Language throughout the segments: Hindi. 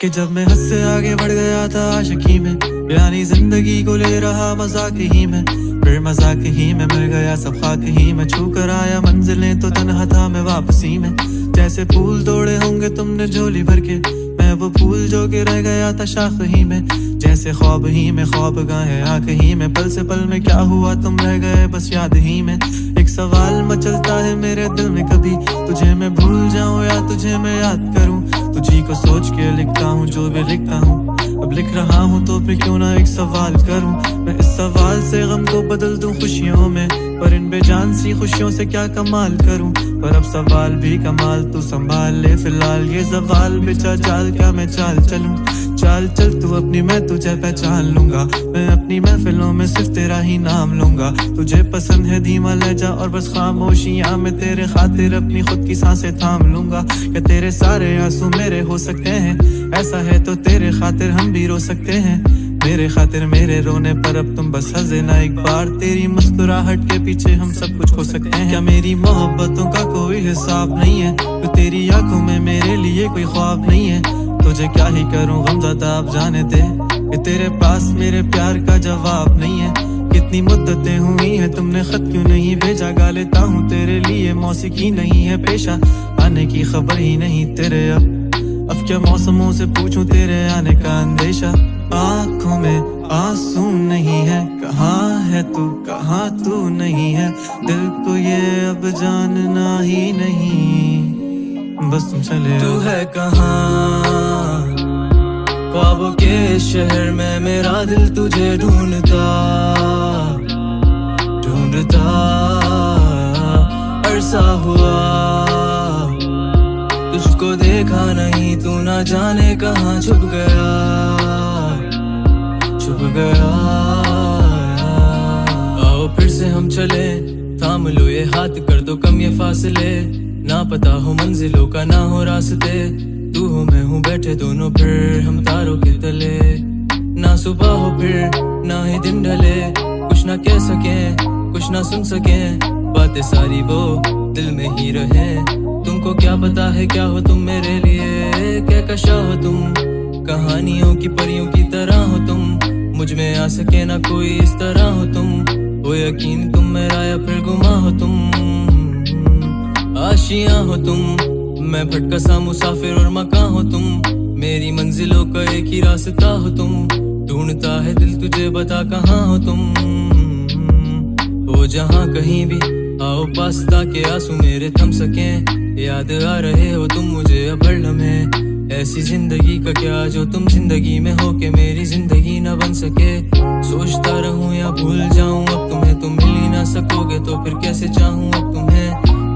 कि जब मैं हद से आगे बढ़ गया था आशिकी में, यानी जिंदगी को ले रहा मजाक ही में, फिर मजाक ही में मिल गया सब खाक ही में, छू कर आया मंजिलें तो तन्हा था मैं वापसी में। जैसे फूल तोड़े होंगे तुमने झोली भर के, मैं वो फूल जो के रह गया था शाख ही में। जैसे ख्वाब ही में ख्वाब गाहे आँख ही में, पल से पल में क्या हुआ तुम रह गए बस याद ही में। एक सवाल मचलता है मेरे दिल में, कभी तुझे मैं भूल जाऊं या तुझे मैं याद करूं। तुझी को सोच के लिखता हूँ जो भी लिखता हूँ, अब लिख रहा हूँ तो फिर क्यों ना एक सवाल करूं। मैं इस सवाल से गम को बदल दूं खुशियों में, पर इन बेजान सी खुशियों से क्या कमाल करूं। पर अब सवाल भी कमाल तू संभाल ले, फिलहाल ये सवाल बेचा चाल क्या मैं चाल चलूं। चाल चल तू अपनी, मैं तुझे पहचान लूंगा, मैं अपनी महफिलों में सिर्फ तेरा ही नाम लूंगा। तुझे पसंद है धीमा लहजा और बस खामोशियां, मैं तेरे खातिर अपनी खुद की सांसें थाम लूंगा। क्या तेरे सारे आंसू मेरे हो सकते हैं, ऐसा है तो तेरे खातिर हम भी रो सकते हैं। मेरे खातिर मेरे रोने पर अब तुम बस हंसे ना एक बार, तेरी मुस्कुराहट के पीछे हम सब कुछ खो सकते हैं। क्या मेरी मोहब्बतों का कोई हिसाब नहीं है, तो तेरी आंखों में मेरे लिए कोई ख्वाब नहीं है। तुझे क्या ही करूं गमज़दा आप जाने दे, कि तेरे पास मेरे प्यार का जवाब नहीं है। कितनी मुद्दतें हुई हैं तुमने खत क्यों नहीं भेजा, गा लेता हूँ तेरे लिए मौसीकी नहीं है पेशा, आने की खबर ही नहीं तेरे। अब क्या मौसमों से पूछूं तेरे आने का अंदेशा। आँखों में आंसू नहीं है, कहाँ है तू कहाँ तू नहीं है, दिल को ये अब जानना ही नहीं, बस तुम चले। तू है कहाँ ख्वाबों के शहर में, मेरा दिल तुझे ढूंढता ढूंढता अरसा हुआ। तुझको देखा नहीं तू ना जाने कहाँ छुप गया छुप गया। आओ फिर से हम चले, थाम लो ये हाथ कर दो कम ये फासले, ना पता हो मंजिलों का ना हो रास्ते। तू हो मैं हूँ बैठे दोनों फिर हम तारों के तले, ना सुबह हो फिर ना ही दिन ढले, कुछ ना कह सके कुछ ना सुन सके, बातें सारी वो दिल में ही रहे। तुमको क्या पता है क्या हो तुम मेरे लिए, क्या कशा हो तुम, कहानियों की परियों की तरह हो तुम, मुझ में आ सके ना कोई इस तरह हो तुम। हो यकीन तुम मेरा या फिर गुमा हो तुम, आशियां हो तुम, मैं भटका सा मुसाफिर और मकां हो तुम, मेरी मंजिलों का एक ही रास्ता हो तुम। ढूंढता है दिल तुझे बता कहाँ हो तुम, हो जहाँ कहीं भी आओ पास ताकि आंसू मेरे थम सके। याद आ रहे हो तुम मुझे अब हर लम्हे, ऐसी जिंदगी का क्या जो तुम जिंदगी में हो के मेरी जिंदगी न बन सके। सोचता रहूं या भूल जाऊं अब तुम्हें, तुम मिल ही ना सकोगे तो फिर कैसे चाहूं अब तुम्हें।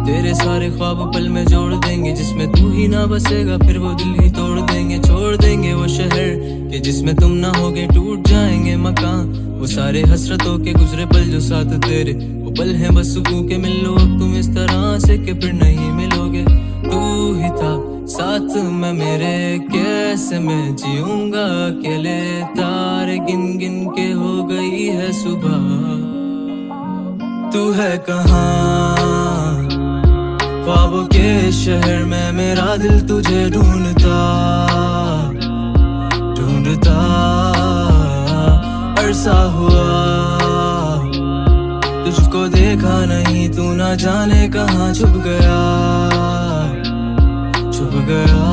तेरे सारे ख्वाब पल में जोड़ देंगे, जिसमें तू ही ना बसेगा फिर वो दिल ही तोड़ देंगे। छोड़ देंगे वो शहर के जिसमें तुम ना होगे, टूट जाएंगे मकान वो सारे हसरतों के गुजरे पल जो साथ तेरे, वो पल हैं बस सुकून के। मिल लो अब तुम इस तरह से कि फिर नहीं मिलोगे। तू ही था साथ में मेरे, कैसे मैं जीऊंगा अकेले, तारे गिन गिन के हो गई है सुबह। तू है कहाँ ख्वाबों के शहर में, मेरा दिल तुझे ढूंढता ढूंढता अरसा हुआ। तुझको देखा नहीं तू ना जाने कहाँ छुप गया छुप गया।